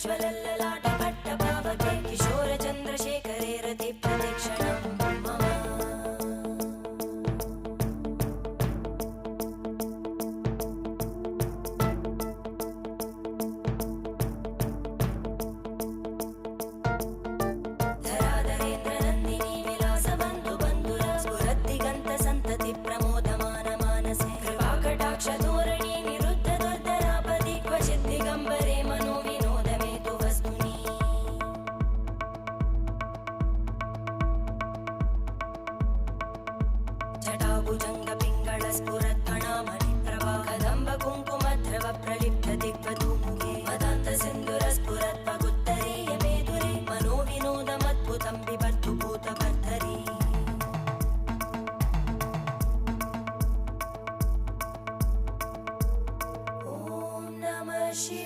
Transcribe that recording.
ज्वलल्ललाटपट्टपावके किशोरचन्द्रशेखरे रतिप्रतिक्षणं मम धराधरेन्द्रनन्दिनी विलासबन्धुबन्धुरा स्फुरद्दिगन्तसन्तति प्रमोदमानमानसे कृपाकटाक्षधोरणी निरुद्धदुर्धरापदि क्वचिद्दिगम्बरे मनोविनोदमेतु वस्तुनि जटाभुजङ्गपिङ्गळस्फुरत्फणामणिप्रभा कदम्बकुङ्कुमद्रव प्रलिप्तदिग्वधूमुखे मदान्तसिन्धुरस्फुरत्पगुत्तरीयमेधुरे मनोविनोदमद्भुतं बिभर्तु भूतभर्धरी ॐ नमः शिवाय।